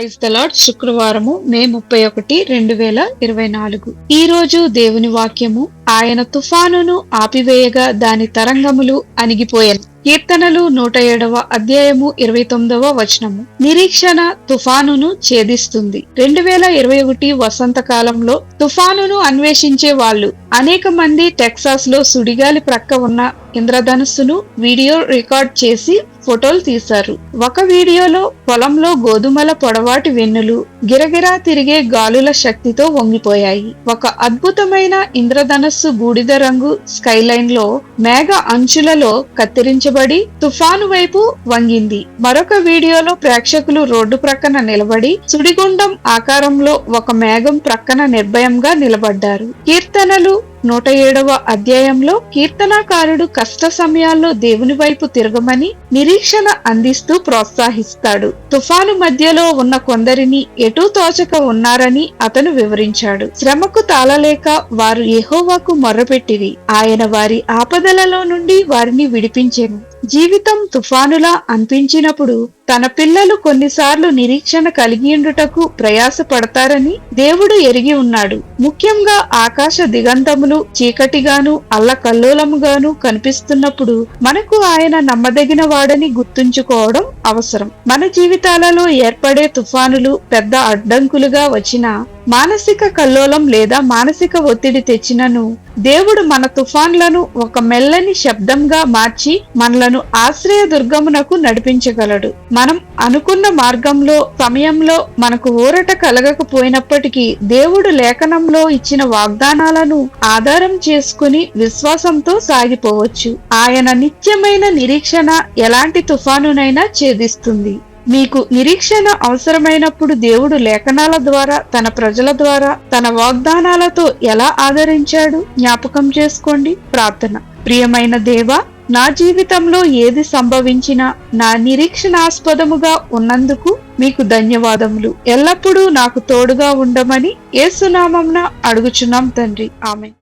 Praise the lord. శుక్రవారము మే 31, 2024. ఈ రోజు దేవుని వాక్యము, ఆయన తుఫానును ఆపివేయగా దాని తరంగములు అణిగిపోయెను. కీర్తనలు 107వ అధ్యాయము 29వ వచనము. నిరీక్షణ తుఫానును ఛేదిస్తుంది. 2021 వసంతకాలంలో తుఫానును అన్వేషించే వాళ్ళు అనేక మంది టెక్సాస్ లో సుడిగాలి ప్రక్క ఉన్న ఇంద్రధనుస్సును వీడియో రికార్డ్ చేసి ఫోటోలు తీశారు. ఒక వీడియోలో పొలంలో గోధుమల పొడవాటి వెన్నులు గిరగిరా తిరిగే గాలుల శక్తితో వంగిపోయాయి. ఒక అద్భుతమైన ఇంద్రధనస్సు బూడిద రంగు స్కైలైన్ లో మేఘ అంచులలో కత్తిరించబడి తుఫాను వైపు వంగింది. మరొక వీడియోలో ప్రేక్షకులు రోడ్డు ప్రక్కన నిలబడి సుడిగుండం ఆకారంలో ఒక మేఘం ప్రక్కన నిర్భయంగా నిలబడ్డారు. కీర్తనలు 107వ అధ్యాయంలో కీర్తనాకారుడు కష్ట సమయాల్లో దేవుని వైపు తిరగమని నిరీక్షణ అందిస్తూ ప్రోత్సహిస్తాడు. తుఫాను మధ్యలో ఉన్న కొందరిని ఎటూ తోచక ఉన్నారని అతను వివరించాడు. శ్రమకు తాళలేక వారు యెహోవాకు మొర్రపెట్టిరి. ఆయన వారి ఆపదలలో నుండి వారిని విడిపించెను. జీవితం తుఫానులా అనిపించినప్పుడు తన పిల్లలు కొన్నిసార్లు నిరీక్షణ కలిగియుండుటకు ప్రయాస పడతారని దేవుడు ఎరిగి ఉన్నాడు. ముఖ్యంగా ఆకాశ దిగంతములు చీకటిగాను అల్లకల్లోలముగాను కనిపిస్తున్నప్పుడు మనకు ఆయన నమ్మదగిన వాడని గుర్తుంచుకోవడం అవసరం. మన జీవితాలలో ఏర్పడే తుఫానులు పెద్ద అడ్డంకులుగా వచ్చినా, మానసిక కల్లోలం లేదా మానసిక ఒత్తిడి తెచ్చినను దేవుడు మన తుఫాన్లను ఒక మెల్లని శబ్దంగా మార్చి మనలను ఆశ్రయ దుర్గమునకు నడిపించగలడు. మనం అనుకున్న మార్గంలో సమయంలో మనకు ఊరట కలగకపోయినప్పటికీ దేవుడు లేఖనంలో ఇచ్చిన వాగ్దానాలను ఆధారం చేసుకుని విశ్వాసంతో సాగిపోవచ్చు. ఆయన నిత్యమైన నిరీక్షణ ఎలాంటి తుఫానునైనా ఛేదిస్తుంది. మీకు నిరీక్షణ అవసరమైనప్పుడు దేవుడు లేఖనాల ద్వారా, తన ప్రజల ద్వారా, తన వాగ్దానాలతో ఎలా ఆదరించాడు జ్ఞాపకం చేసుకోండి. ప్రార్థన. ప్రియమైన దేవా, నా జీవితంలో ఏది సంభవించినా నా నిరీక్షణాస్పదముగా ఉన్నందుకు మీకు ధన్యవాదములు. ఎల్లప్పుడూ నాకు తోడుగా ఉండమని యేసు నామమున అడుగుచున్నాం తండ్రి. ఆమేన్.